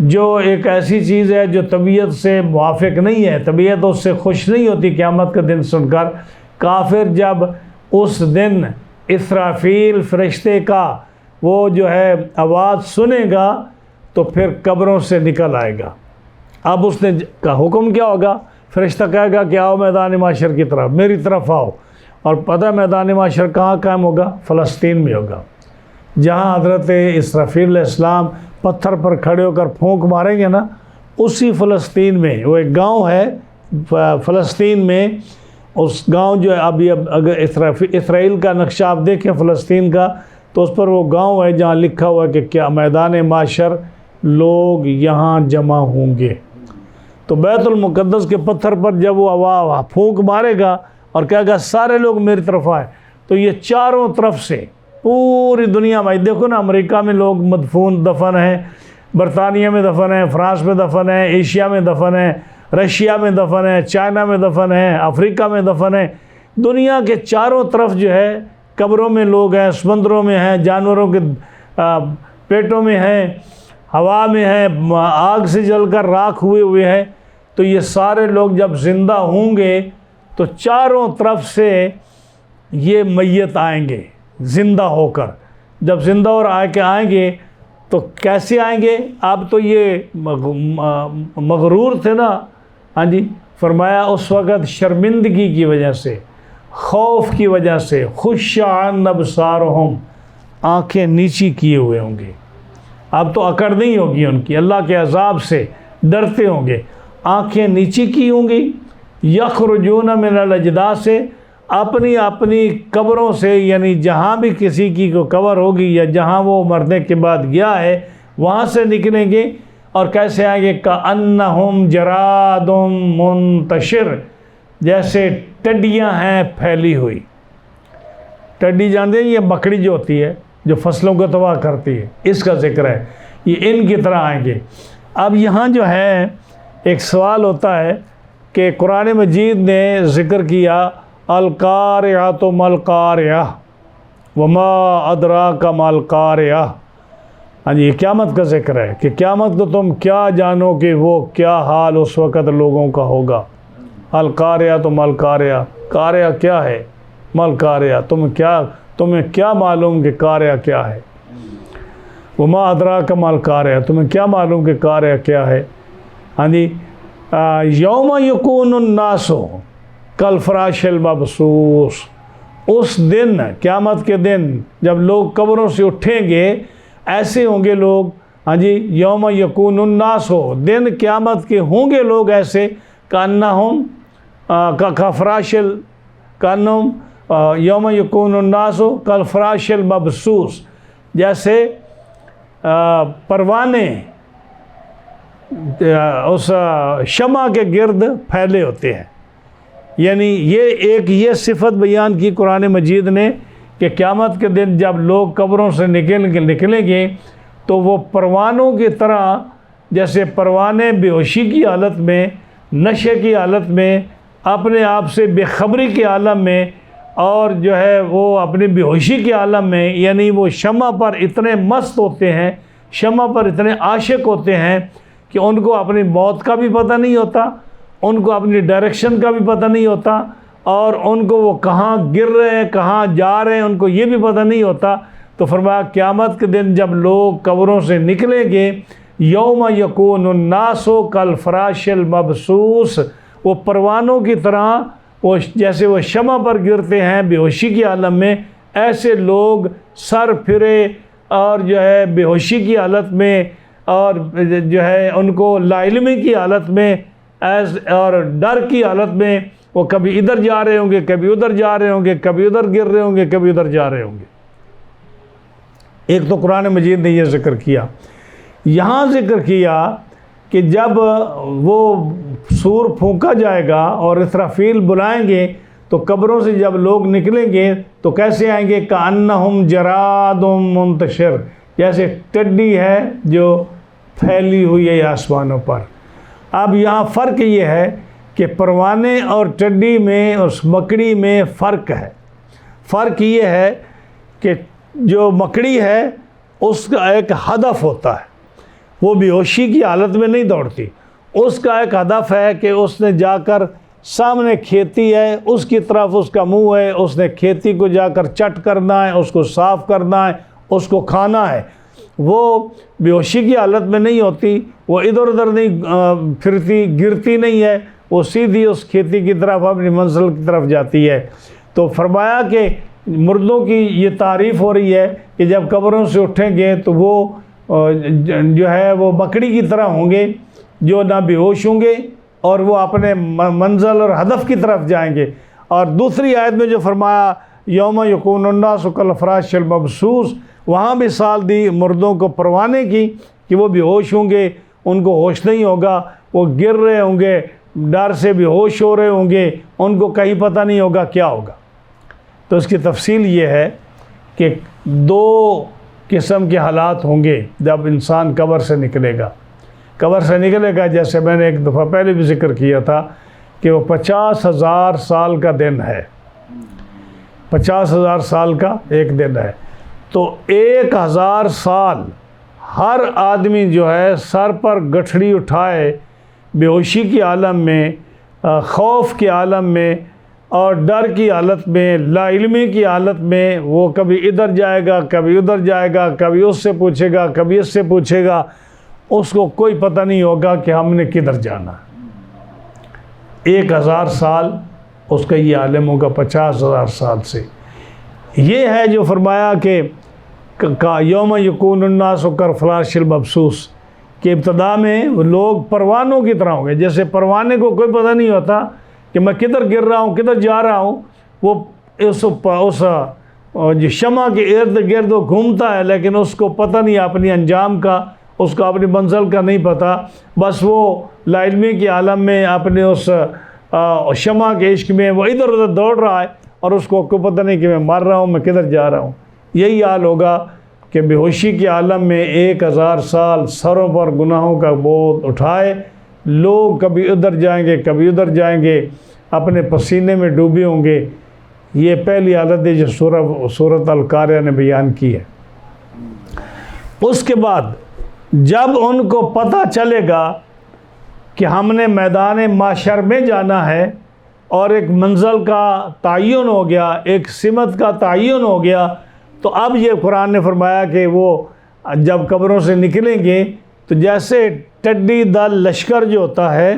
جو ایک ایسی چیز ہے جو طبیعت سے موافق نہیں ہے، طبیعت اس سے خوش نہیں ہوتی قیامت کا دن سن کر، کافر جب اس دن اسرافیل فرشتے کا وہ جو ہے آواز سنے گا تو پھر قبروں سے نکل آئے گا۔ اب اس نے کا حکم کیا ہوگا؟ فرشتہ کہے گا کہ آؤ میدان معاشر کی طرف، میری طرف آؤ۔ اور پتہ میدان معاشر کہاں قائم ہوگا؟ فلسطین میں ہوگا، جہاں حضرت اسرافیل علیہ السلام پتھر پر کھڑے ہو کر پھونک ماریں گے نا، اسی فلسطین میں وہ ایک گاؤں ہے فلسطین میں۔ اس گاؤں جو ہے ابھی اگر اسرائیل کا نقشہ آپ دیکھیں فلسطین کا، تو اس پر وہ گاؤں ہے جہاں لکھا ہوا ہے کہ کیا میدان معاشر لوگ یہاں جمع ہوں گے۔ تو بیت المقدس کے پتھر پر جب وہ پھونک مارے گا اور کہے گا سارے لوگ میری طرف آئے، تو یہ چاروں طرف سے پوری دنیا میں، دیکھو نا امریکہ میں لوگ دفن ہیں، برطانیہ میں دفن ہیں، فرانس میں دفن ہیں، ایشیا میں دفن ہیں، رشیا میں دفن ہیں، چائنا میں دفن ہیں، افریقہ میں دفن ہیں، دنیا کے چاروں طرف جو ہے قبروں میں لوگ ہیں، سمندروں میں ہیں، جانوروں کے پیٹوں میں ہیں، ہوا میں ہیں، آگ سے جل کر راکھ ہوئے ہیں۔ تو یہ سارے لوگ جب زندہ ہوں گے تو چاروں طرف سے یہ میت آئیں گے زندہ ہو کر۔ جب زندہ اور آئیں گے تو کیسے آئیں گے؟ اب تو یہ مغرور تھے نا، ہاں جی، فرمایا اس وقت شرمندگی کی وجہ سے، خوف کی وجہ سے، خش عن ابصارہم، آنکھیں نیچی کیے ہوئے ہوں گے۔ اب تو اکڑ نہیں ہوگی ان کی، اللہ کے عذاب سے ڈرتے ہوں گے، آنکھیں نیچی کی ہوں گی۔ یخرجون من الاجداث سے، اپنی قبروں سے، یعنی جہاں بھی کسی کی کو قبر ہوگی یا جہاں وہ مرنے کے بعد گیا ہے وہاں سے نکلیں گے۔ اور کیسے آئیں گے؟ کأنہم جراد منتشر، جیسے ٹڈیاں ہیں پھیلی ہوئی۔ ٹڈی جانتے ہیں یہ مکڑی جو ہوتی ہے جو فصلوں کو تباہ کرتی ہے، اس کا ذکر ہے، یہ ان کی طرح آئیں گے۔ اب یہاں جو ہے ایک سوال ہوتا ہے کہ قرآن مجید نے ذکر کیا القارعۃ ما القارعہ وما ادراک ما القارعہ، ہاں جی، یہ قیامت کا ذکر ہے کہ قیامت کو تم کیا جانو کہ وہ کیا حال اس وقت لوگوں کا ہوگا۔ القارعۃ ما القارعہ، قارعہ کیا ہے؟ ما القارعہ، تمہیں کیا معلوم کہ قارعہ کیا ہے؟ وما ادراک ما القارعہ، تمہیں کیا معلوم کہ قارعہ کیا ہے؟ ہاں جی، یوم یکون الناس کالفراش المبثوث، اس دن، قیامت کے دن جب لوگ قبروں سے اٹھیں گے ایسے ہوں گے لوگ، ہاں جی، یوم یکون الناس، دن قیامت کے ہوں گے لوگ ایسے، کانہم کافراش کانہم یوم یکون الناس کالفراش المبثوث، جیسے پروانے اس شمع کے گرد پھیلے ہوتے ہیں۔ یعنی یہ صفت بیان کی قرآن مجید نے کہ قیامت کے دن جب لوگ قبروں سے نکلیں گے تو وہ پروانوں کی طرح، جیسے پروانے بے ہوشی کی حالت میں، نشے کی حالت میں، اپنے آپ سے بے خبری کے عالم میں، اور جو ہے وہ اپنی بے ہوشی کے عالم میں، یعنی وہ شمع پر اتنے مست ہوتے ہیں، شمع پر اتنے عاشق ہوتے ہیں کہ ان کو اپنی موت کا بھی پتہ نہیں ہوتا، ان کو اپنی ڈائریکشن کا بھی پتہ نہیں ہوتا، اور ان کو وہ کہاں گر رہے ہیں، کہاں جا رہے ہیں، ان کو یہ بھی پتہ نہیں ہوتا۔ تو فرمایا قیامت کے دن جب لوگ قبروں سے نکلیں گے، یوم یکون الناس کالفراش المبثوث، وہ پروانوں کی طرح، وہ جیسے وہ شمع پر گرتے ہیں بے ہوشی کی عالم میں، ایسے لوگ سر پھرے اور جو ہے بے ہوشی کی حالت میں، اور جو ہے ان کو لا علمی کی حالت میں اور ڈر کی حالت میں، وہ کبھی ادھر جا رہے ہوں گے، کبھی ادھر جا رہے ہوں گے، کبھی ادھر گر رہے ہوں گے، کبھی ادھر جا رہے ہوں گے۔ ایک تو قرآن مجید نے یہ ذکر کیا، یہاں ذکر کیا کہ جب وہ سور پھونکا جائے گا اور اسرافیل بلائیں گے تو قبروں سے جب لوگ نکلیں گے تو کیسے آئیں گے؟ کأنہم جراد منتشر، جیسے ٹڈی ہے جو پھیلی ہوئی ہے آسمانوں پر۔ اب یہاں فرق یہ ہے کہ پروانے اور ٹڈی میں اور مکڑی میں فرق ہے۔ فرق یہ ہے کہ جو مکڑی ہے اس کا ایک ہدف ہوتا ہے، وہ بے ہوشی کی حالت میں نہیں دوڑتی، اس کا ایک ہدف ہے کہ اس نے جا کر سامنے کھیتی ہے، اس کی طرف اس کا منہ ہے، اس نے کھیتی کو جا کر چٹ کرنا ہے، اس کو صاف کرنا ہے، اس کو کھانا ہے۔ وہ بے ہوشی کی حالت میں نہیں ہوتی، وہ ادھر ادھر نہیں پھرتی، گرتی نہیں ہے، وہ سیدھی اس کھیتی کی طرف اپنی منزل کی طرف جاتی ہے۔ تو فرمایا کہ مردوں کی یہ تعریف ہو رہی ہے کہ جب قبروں سے اٹھیں گے تو وہ جو ہے وہ مکڑی کی طرح ہوں گے، جو نہ بے ہوش ہوں گے اور وہ اپنے منزل اور ہدف کی طرف جائیں گے۔ اور دوسری آیت میں جو فرمایا یوم یکون الناس کالفراش المبثوث، وہاں بھی مثال دی مردوں کو پروانے کی کہ وہ بے ہوش ہوں گے، ان کو ہوش نہیں ہوگا، وہ گر رہے ہوں گے، ڈر سے بے ہوش ہو رہے ہوں گے، ان کو کہیں پتہ نہیں ہوگا کیا ہوگا۔ تو اس کی تفصیل یہ ہے کہ دو قسم کے حالات ہوں گے جب انسان قبر سے نکلے گا۔ قبر سے نکلے گا، جیسے میں نے ایک دفعہ پہلے بھی ذکر کیا تھا کہ وہ 50,000 سال کا دن ہے، 50,000 سال کا ایک دن ہے۔ تو 1,000 سال ہر آدمی جو ہے سر پر گٹھڑی اٹھائے، بے ہوشی کی عالم میں، خوف کی عالم میں اور ڈر کی حالت میں، لا علمی کی حالت میں، وہ کبھی ادھر جائے گا، کبھی ادھر جائے گا، کبھی اس سے پوچھے گا، کبھی اس سے پوچھے گا، اس کو کوئی پتہ نہیں ہوگا کہ ہم نے کدھر جانا۔ 1,000 سال اس کا یہ عالم ہوگا 50,000 سال سے۔ یہ ہے جو فرمایا کہ یوم یکون الناس کالفراش المبثوث، کہ ابتدا میں لوگ پروانوں کی طرح ہوں گے۔ جیسے پروانے کو کوئی پتہ نہیں ہوتا کہ میں کدھر گر رہا ہوں، کدھر جا رہا ہوں، وہ اس جو شمع کے ارد گرد وہ گھومتا ہے، لیکن اس کو پتہ نہیں اپنی انجام کا، اس کو اپنی منزل کا نہیں پتہ، بس وہ لا علمی کے عالم میں اپنے اس شمع کے عشق میں وہ ادھر ادھر دوڑ رہا ہے، اور اس کو کوئی پتہ نہیں کہ میں مر رہا ہوں، میں کدھر جا رہا ہوں۔ یہی حال ہوگا کہ بے ہوشی کے عالم میں 1,000 سال سروں پر گناہوں کا بوجھ اٹھائے لوگ کبھی ادھر جائیں گے، کبھی ادھر جائیں گے، اپنے پسینے میں ڈوبے ہوں گے۔ یہ پہلی حالت ہے جو سورۃ القاریہ نے بیان کی ہے۔ اس کے بعد جب ان کو پتہ چلے گا کہ ہم نے میدان محشر میں جانا ہے اور ایک منزل کا تعین ہو گیا، ایک سمت کا تعین ہو گیا، تو اب یہ قرآن نے فرمایا کہ وہ جب قبروں سے نکلیں گے تو جیسے ٹڈی دل لشکر جو ہوتا ہے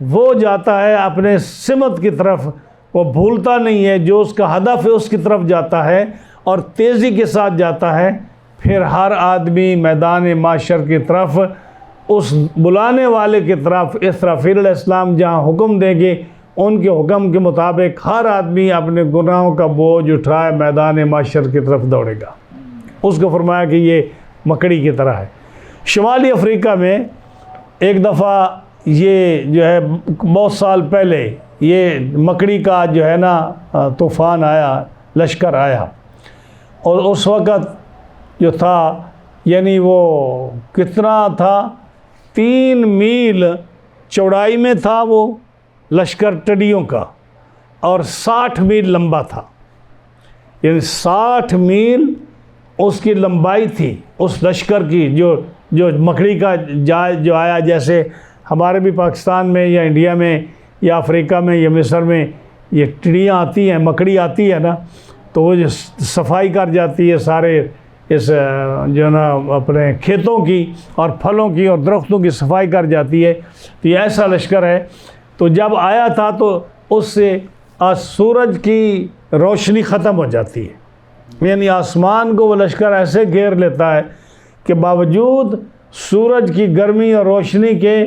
وہ جاتا ہے اپنے سمت کی طرف، وہ بھولتا نہیں ہے، جو اس کا ہدف ہے اس کی طرف جاتا ہے اور تیزی کے ساتھ جاتا ہے۔ پھر ہر آدمی میدان محشر کی طرف، اس بلانے والے کی طرف، اسرافیل علیہ السلام جہاں حکم دیں گے ان کے حکم کے مطابق ہر آدمی اپنے گناہوں کا بوجھ اٹھائے میدان محشر کی طرف دوڑے گا۔ اس کو فرمایا کہ یہ مکڑی کی طرح ہے۔ شمالی افریقہ میں ایک دفعہ یہ جو ہے بہت سال پہلے یہ مکڑی کا جو ہے نا طوفان آیا، لشکر آیا، اور اس وقت جو تھا یعنی وہ کتنا تھا، 3 میل چوڑائی میں تھا وہ لشکر ٹڈیوں کا، اور 60 میل لمبا تھا، یعنی 60 میل اس کی لمبائی تھی اس لشکر کی، جو مکڑی کا جو آیا، جیسے ہمارے بھی پاکستان میں یا انڈیا میں یا افریقہ میں یا مصر میں یہ ٹڈیاں آتی ہیں، مکڑی آتی ہے نا، تو وہ جو صفائی کر جاتی ہے سارے اس جو ہے نا اپنے کھیتوں کی اور پھلوں کی اور درختوں کی صفائی کر جاتی ہے، تو یہ ایسا لشکر ہے۔ تو جب آیا تھا تو اس سے سورج کی روشنی ختم ہو جاتی ہے، یعنی آسمان کو وہ لشکر ایسے گھیر لیتا ہے کہ باوجود سورج کی گرمی اور روشنی کے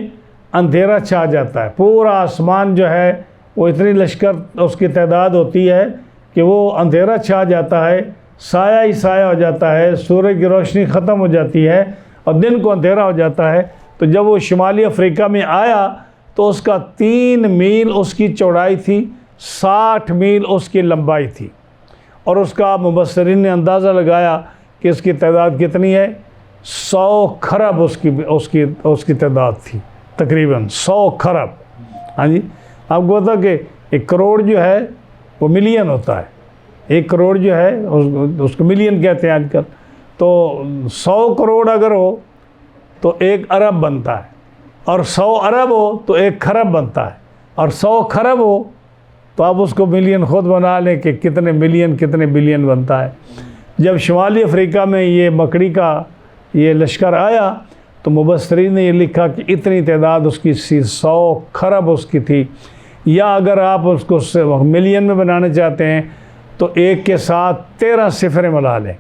اندھیرا چھا جاتا ہے، پورا آسمان جو ہے وہ اتنی لشکر اس کی تعداد ہوتی ہے کہ وہ اندھیرا چھا جاتا ہے، سایہ ہی سایہ ہو جاتا ہے، سورج کی روشنی ختم ہو جاتی ہے اور دن کو اندھیرا ہو جاتا ہے۔ تو جب وہ شمالی افریقہ میں آیا تو اس کا 3 میل اس کی چوڑائی تھی، 60 میل اس کی لمبائی تھی، اور اس کا مبصرین نے اندازہ لگایا کہ اس کی تعداد کتنی ہے، 100 خرب اس کی تعداد تھی، تقریباً 100 خرب، ہاں جی، آپ کو پتا کہ 1 کروڑ جو ہے وہ ملین ہوتا ہے، 1 کروڑ جو ہے اس کو ملین کہتے ہیں آج کل. تو 100 کروڑ اگر ہو تو 1 ارب بنتا ہے، اور 100 ارب ہو تو 1 کھرب بنتا ہے، اور 100 کھرب ہو تو آپ اس کو ملین خود بنا لیں کہ کتنے ملین کتنے بلین بنتا ہے. جب شمالی افریقہ میں یہ مکڑی کا یہ لشکر آیا تو مبصرین نے یہ لکھا کہ اتنی تعداد اس کی 100 کھرب اس کی تھی. یا اگر آپ اس کو ملین میں بنانا چاہتے ہیں تو 1 کے ساتھ 13 صفریں ملا لیں،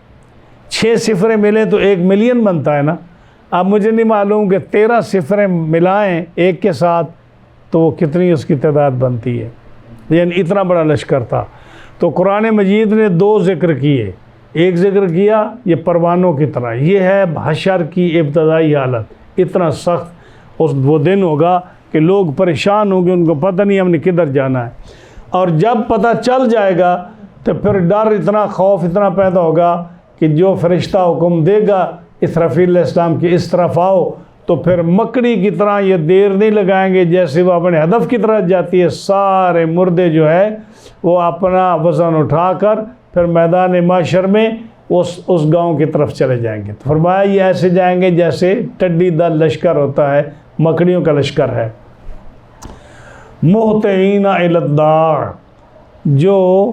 6 صفریں ملیں تو 1 ملین بنتا ہے نا. اب مجھے نہیں معلوم کہ 13 صفریں ملائیں 1 کے ساتھ تو وہ کتنی اس کی تعداد بنتی ہے. یعنی اتنا بڑا لشکر تھا. تو قرآن مجید نے 2 ذکر کیے. ایک ذکر کیا یہ پروانوں کی طرح، یہ ہے حشر کی ابتدائی حالت. اتنا سخت وہ دن ہوگا کہ لوگ پریشان ہوں گے، ان کو پتہ نہیں ہم نے کدھر جانا ہے. اور جب پتہ چل جائے گا تو پھر ڈر اتنا، خوف اتنا پیدا ہوگا کہ جو فرشتہ حکم دے گا اسرافیل علیہ السلام کی اس طرف آؤ، تو پھر مکڑی کی طرح یہ دیر نہیں لگائیں گے جیسے وہ اپنے ہدف کی طرف جاتی ہے. سارے مردے جو ہے وہ اپنا وزن اٹھا کر پھر میدان معاشر میں اس گاؤں کی طرف چلے جائیں گے. تو فرمایا یہ ایسے جائیں گے جیسے ٹڈی دل لشکر ہوتا ہے، مکڑیوں کا لشکر ہے. مہطعین الی الداع، جو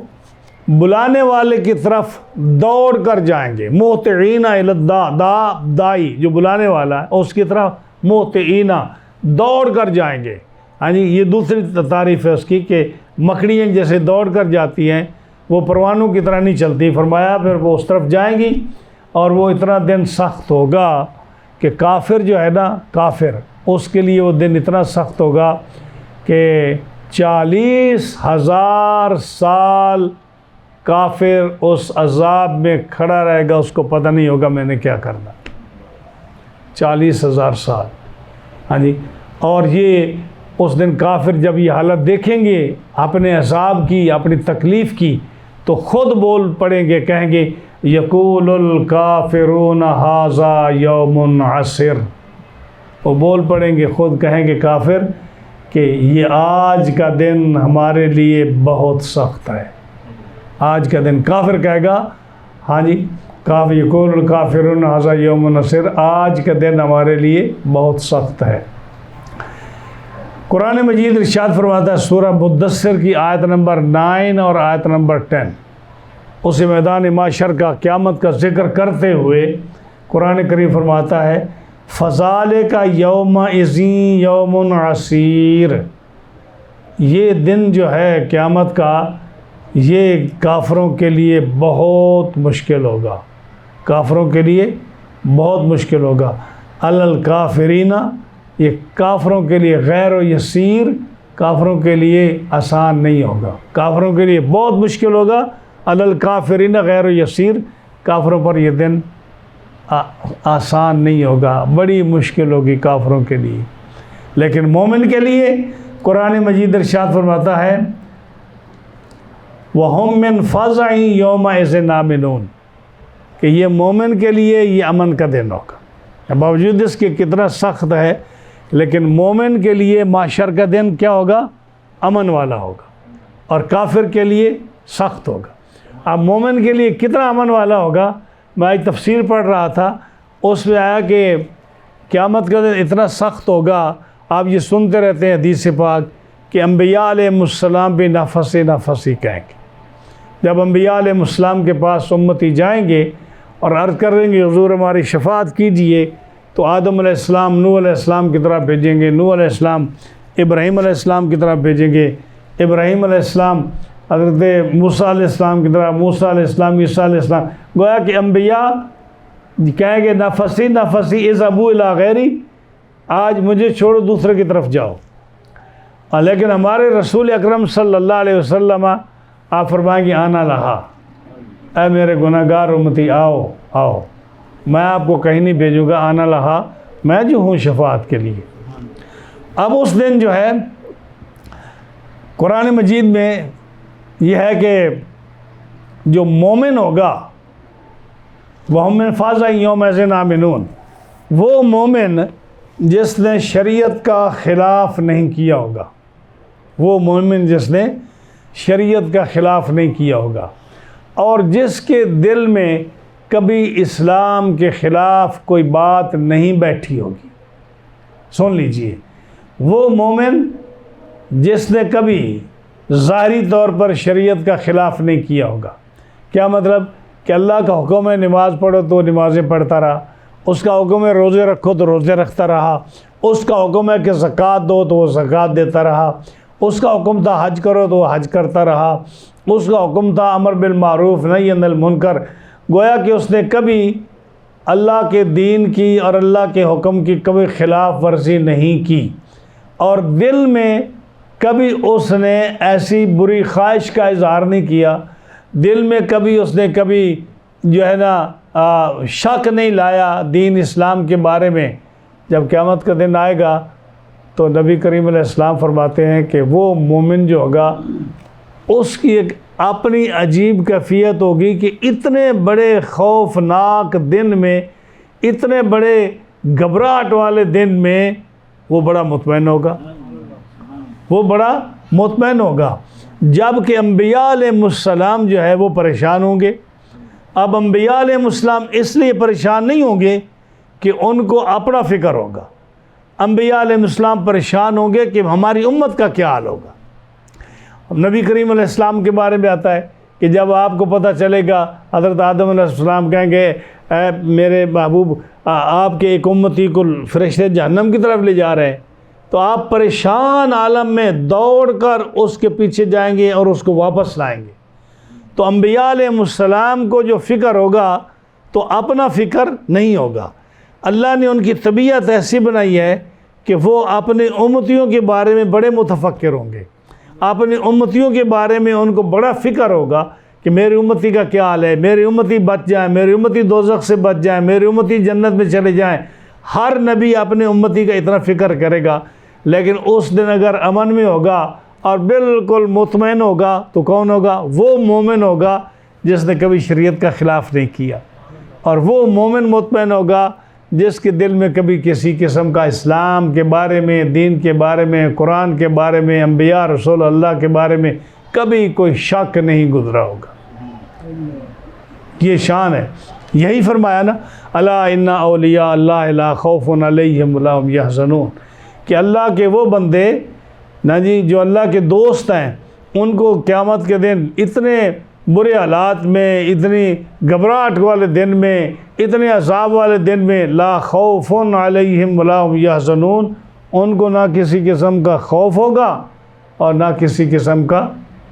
بلانے والے کی طرف دوڑ کر جائیں گے. مہطعین الی الداع، دائی جو بلانے والا ہے اس کی طرف مہطعین دوڑ کر جائیں گے. ہاں جی، یہ دوسری تعریف ہے اس کی کہ مکڑیاں جیسے دوڑ کر جاتی ہیں وہ پروانوں کی طرح نہیں چلتی. فرمایا پھر وہ اس طرف جائیں گی اور وہ اتنا دن سخت ہوگا کہ کافر جو ہے نا، کافر اس کے لیے وہ دن اتنا سخت ہوگا کہ 40,000 سال کافر اس عذاب میں کھڑا رہے گا، اس کو پتہ نہیں ہوگا میں نے کیا کرنا. 40,000 سال. ہاں جی، اور یہ اس دن کافر جب یہ حالت دیکھیں گے اپنے عذاب کی، اپنی تکلیف کی، تو خود بول پڑیں گے، کہیں گے یقول الکافرون ھذا یوم عسر. وہ بول پڑیں گے، خود کہیں گے کافر کہ یہ آج کا دن ہمارے لیے بہت سخت ہے. آج کا دن کافر کہے گا، ہاں جی، یقول الکافرون ھذا یوم عسر، آج کا دن ہمارے لیے بہت سخت ہے. قرآن مجید ارشاد فرماتا ہے سورہ مدثر کی آیت نمبر 9 اور آیت نمبر 10. اسے میدان معاشر کا، قیامت کا ذکر کرتے ہوئے قرآن کریم فرماتا ہے فَذَلِكَ يَوْمَئِذٍ يَوْمٌ عَسِيرٌ. یہ دن جو ہے قیامت کا، یہ کافروں کے لیے بہت مشکل ہوگا. کافروں کے لیے بہت مشکل ہوگا. علی الکافرین، یہ کافروں کے لیے غیر و یسیر، کافروں کے لیے آسان نہیں ہوگا، کافروں کے لیے بہت مشکل ہوگا. علی الکافرین غیر و یسیر، کافروں پر یہ دن آسان نہیں ہوگا، بڑی مشکل ہوگی کافروں کے لیے. لیکن مومن کے لیے قرآن مجید ارشاد فرماتا ہے وَهُم مِّن فَزَعٍ يَوْمَئِذٍ آمِنُونَ، کہ یہ مومن کے لیے یہ امن کا دن ہوگا. باوجود اس کے کتنا سخت ہے، لیکن مومن کے لیے معاشر کا دن کیا ہوگا؟ امن والا ہوگا، اور کافر کے لیے سخت ہوگا. اب مومن کے لیے کتنا امن والا ہوگا؟ میں آج تفسیر پڑھ رہا تھا، اس میں آیا کہ قیامت کا دن اتنا سخت ہوگا. آپ یہ سنتے رہتے ہیں حدیث پاک کہ انبیاء علیہ السلام بھی نفسی کہیں گے. جب انبیاء علیہ السلام کے پاس امتی جائیں گے اور عرض کریں گے حضور ہماری شفاعت کیجئے، تو آدم علیہ السلام نوح علیہ السلام کی طرف بھیجیں گے، نوح علیہ السلام ابراہیم علیہ السلام کی طرف بھیجیں گے، ابراہیم علیہ السلام حضرت موسیٰ علیہ السلام کی طرف، موسیٰ علیہ السلام عیسیٰ علیہ السلام. گویا کہ انبیاء کہیں گے نفسی اذهبوا الی غیری، آج مجھے چھوڑو دوسرے کی طرف جاؤ. لیکن ہمارے رسول اکرم صلی اللہ علیہ وسلم آپ فرمائیں گے آنا لہا، اے میرے گناہ گار امتی آؤ آؤ، میں آپ کو کہیں نہیں بھیجوں گا، آنا لہا، میں جو ہوں شفاعت کے لیے. اب اس دن جو ہے قرآن مجید میں یہ ہے کہ جو مومن ہوگا وَهُم مِّن فَزَعٍ يَوْمَئِذٍ آمِنُونَ، وہ مومن جس نے شریعت کا خلاف نہیں کیا ہوگا، وہ مومن جس نے شریعت کا خلاف نہیں کیا ہوگا، اور جس کے دل میں کبھی اسلام کے خلاف کوئی بات نہیں بیٹھی ہوگی۔ سن لیجئے، وہ مومن جس نے کبھی ظاہری طور پر شریعت کا خلاف نہیں کیا ہوگا۔ کیا مطلب؟ کہ اللہ کا حکم ہے نماز پڑھو تو نمازیں پڑھتا رہا، اس کا حکم ہے روزے رکھو تو روزے رکھتا رہا، اس کا حکم ہے کہ زکوٰۃ دو تو وہ زکوٰۃ دیتا رہا، اس کا حکم تھا حج کرو تو وہ حج کرتا رہا، اس کا حکم تھا امر بالمعروف نہی عن المنکر۔ گویا کہ اس نے کبھی اللہ کے دین کی اور اللہ کے حکم کی کبھی خلاف ورزی نہیں کی، اور دل میں کبھی اس نے ایسی بری خواہش کا اظہار نہیں کیا، دل میں کبھی اس نے کبھی جو ہے نا شک نہیں لایا دین اسلام کے بارے میں۔ جب قیامت کا دن آئے گا تو نبی کریم علیہ السلام فرماتے ہیں کہ وہ مومن جو ہوگا اس کی ایک اپنی عجیب کیفیت ہوگی کہ اتنے بڑے خوفناک دن میں، اتنے بڑے گھبراہٹ والے دن میں وہ بڑا مطمئن ہوگا، وہ بڑا مطمئن ہوگا۔ جبکہ انبیاء علیہ السلام جو ہے وہ پریشان ہوں گے۔ اب انبیاء علیہ السلام اس لیے پریشان نہیں ہوں گے کہ ان کو اپنا فکر ہوگا، انبیاء علیہ السلام پریشان ہوں گے کہ ہماری امت کا کیا حال ہوگا۔ نبی کریم علیہ السلام کے بارے میں آتا ہے کہ جب آپ کو پتہ چلے گا، حضرت آدم علیہ السلام کہیں گے اے میرے محبوب، آپ کے ایک امتی کو فرشتے جہنم کی طرف لے جا رہے ہیں، تو آپ پریشان عالم میں دوڑ کر اس کے پیچھے جائیں گے اور اس کو واپس لائیں گے۔ تو انبیاء علیہ السلام کو جو فکر ہوگا تو اپنا فکر نہیں ہوگا۔ اللہ نے ان کی طبیعت ایسی بنائی ہے کہ وہ اپنے امتیوں کے بارے میں بڑے متفکر ہوں گے، اپنے امتیوں کے بارے میں ان کو بڑا فکر ہوگا کہ میری امتی کا کیا حال ہے، میری امتی بچ جائیں، میری امتی دوزخ سے بچ جائیں، میری امتی جنت میں چلے جائیں۔ ہر نبی اپنے امتی کا اتنا فکر کرے گا، لیکن اس دن اگر امن میں ہوگا اور بالکل مطمئن ہوگا تو کون ہوگا؟ وہ مومن ہوگا جس نے کبھی شریعت کا خلاف نہیں کیا، اور وہ مومن مطمئن ہوگا جس کے دل میں کبھی کسی قسم کا اسلام کے بارے میں، دین کے بارے میں، قرآن کے بارے میں، انبیاء رسول اللہ کے بارے میں کبھی کوئی شک نہیں گزرا ہوگا۔ یہ شان ہے، یہی فرمایا نا، الا ان اولیاء اللہ لا خوف علیہم ولا هم یحزنون، کہ اللہ کے وہ بندے نا جی جو اللہ کے دوست ہیں، ان کو قیامت کے دن اتنے برے حالات میں، اتنی گھبراہٹ والے دن میں، اتنے عذاب والے دن میں، لا خوف علیہم ولا هم یحزنون، ان کو نہ کسی قسم کا خوف ہوگا اور نہ کسی قسم کا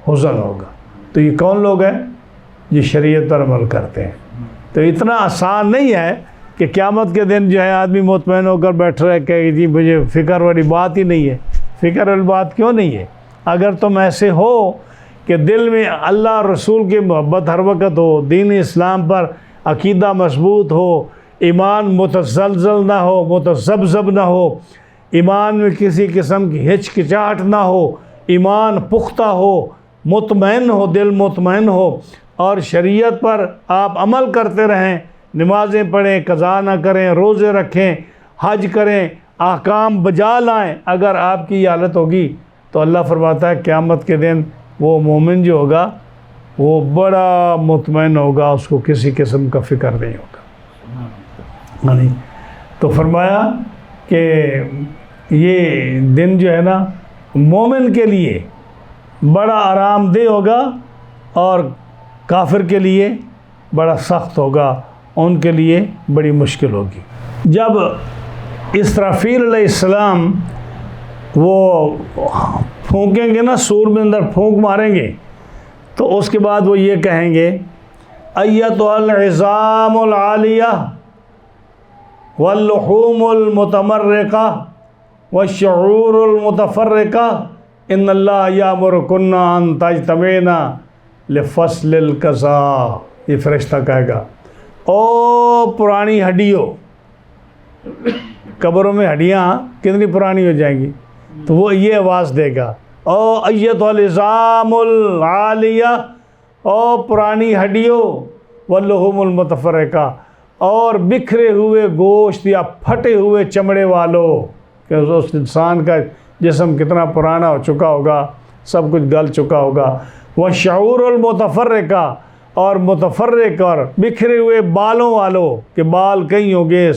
حزن ہوگا۔ تو یہ کون لوگ ہیں؟ یہ شریعت پر عمل کرتے ہیں۔ تو اتنا آسان نہیں ہے کہ قیامت کے دن جو ہے آدمی مطمئن ہو کر بیٹھ رہے کہ جی مجھے فکر والی بات ہی نہیں ہے۔ فکر والی بات کیوں نہیں ہے؟ اگر تم ایسے ہو کہ دل میں اللہ رسول کی محبت ہر وقت ہو، دین اسلام پر عقیدہ مضبوط ہو، ایمان متزلزل نہ ہو، متذبذب نہ ہو، ایمان میں کسی قسم کی ہچکچاہٹ نہ ہو، ایمان پختہ ہو، مطمئن ہو، دل مطمئن ہو، اور شریعت پر آپ عمل کرتے رہیں، نمازیں پڑھیں، قضا نہ کریں، روزے رکھیں، حج کریں، احکام بجا لائیں، اگر آپ کی یہ حالت ہوگی تو اللہ فرماتا ہے قیامت کے دن وہ مومن جو ہوگا وہ بڑا مطمئن ہوگا، اس کو کسی قسم کا فکر نہیں ہوگا۔ تو فرمایا کہ یہ دن جو ہے نا مومن کے لیے بڑا آرام دہ ہوگا اور کافر کے لیے بڑا سخت ہوگا، ان کے لیے بڑی مشکل ہوگی۔ جب اسرافیل علیہ السلام وہ پھونکیں گے نا، سور میں اندر پھونک ماریں گے، تو اس کے بعد وہ یہ کہیں گے ایتھا العظام العالیہ واللحوم المتمرقہ والشعور المتفرقہ ان اللہ یامرکن ان تجتمعن لفصل القضاء۔ یہ فرشتہ کہے گا او پرانی ہڈیوں، قبروں میں ہڈیاں کتنی پرانی ہو جائیں گی، تو وہ یہ آواز دے گا او ایتھا العظام العالیہ، او پرانی ہڈیوں، واللحوم المتفرقہ، اور بکھرے ہوئے گوشت یا پھٹے ہوئے چمڑے والوں، کہ اس انسان کا جسم کتنا پرانا ہو چکا ہوگا، سب کچھ گل چکا ہوگا۔ وشعور المتفرقہ، اور متفرق اور بکھرے ہوئے بالوں والوں کہ بال کہیں ہوں گے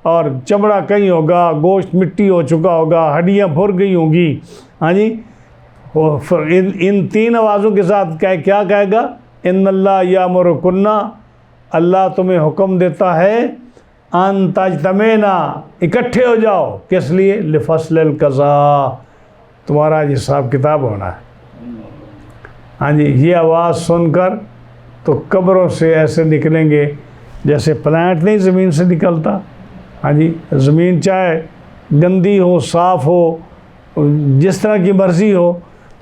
اور چمڑا کہیں ہوگا، گوشت مٹی ہو چکا ہوگا، ہڈیاں بھر گئی ہوں گی۔ ہاں جی، ان تین آوازوں کے ساتھ کیا کہے گا؟ ان اللہ یامرکن، اللہ تمہیں حکم دیتا ہے ان تجتمعنا، اکٹھے ہو جاؤ، کس لیے؟ لفصل القضاء، تمہارا حساب کتاب ہونا ہے۔ ہاں جی، یہ آواز سن کر تو قبروں سے ایسے نکلیں گے جیسے پلانٹ نہیں زمین سے نکلتا۔ ہاں جی، زمین چاہے گندی ہو، صاف ہو، جس طرح کی مرضی ہو،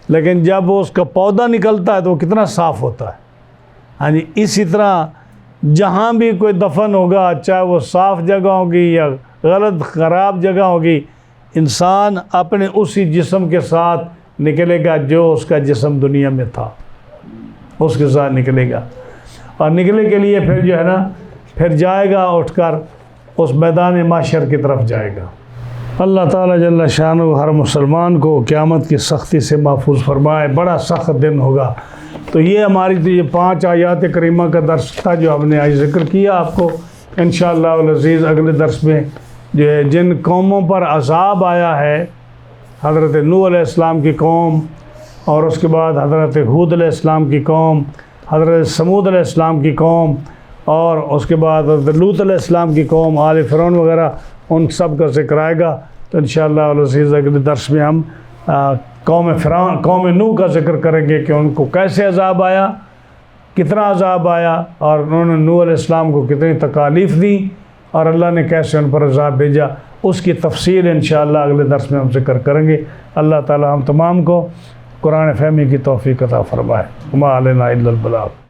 لیکن جب وہ اس کا پودا نکلتا ہے تو وہ کتنا صاف ہوتا ہے۔ ہاں جی، اسی طرح جہاں بھی کوئی دفن ہوگا، چاہے وہ صاف جگہ ہوگی یا غلط خراب جگہ ہوگی، انسان اپنے اسی جسم کے ساتھ نکلے گا جو اس کا جسم دنیا میں تھا، اس کے ساتھ نکلے گا۔ اور نکلے کے لیے پھر جو ہے نا، پھر جائے گا اٹھ کر اس میدان محشر کی طرف جائے گا۔ اللہ تعالیٰ جل شانہ ہر مسلمان کو قیامت کی سختی سے محفوظ فرمائے۔ بڑا سخت دن ہوگا۔ تو یہ ہماری یہ 5 آیات کریمہ کا درس تھا جو ہم نے آج ذکر کیا آپ کو۔ انشاءاللہ العزیز اگلے درس میں جو ہے جن قوموں پر عذاب آیا ہے، حضرت نوح علیہ السلام کی قوم، اور اس کے بعد حضرت ہود علیہ السلام کی قوم، حضرت سمود علیہ السلام کی قوم، اور اس کے بعد حضرت لوط علیہ السلام کی قوم، آل فرعون وغیرہ، ان سب کا ذکر آئے گا۔ تو انشاءاللہ العزیز اگلے درس میں ہم قوم نوح کا ذکر کریں گے کہ ان کو کیسے عذاب آیا، کتنا عذاب آیا، اور انہوں نے نوح علیہ السلام کو کتنی تکالیف دی، اور اللہ نے کیسے ان پر عذاب بھیجا، اس کی تفصیل انشاءاللہ اگلے درس میں ہم ذکر کریں گے۔ اللہ تعالی ہم تمام کو قرآن فہمی کی توفیق عطا فرمائے۔ وما علینا الا البلاغ۔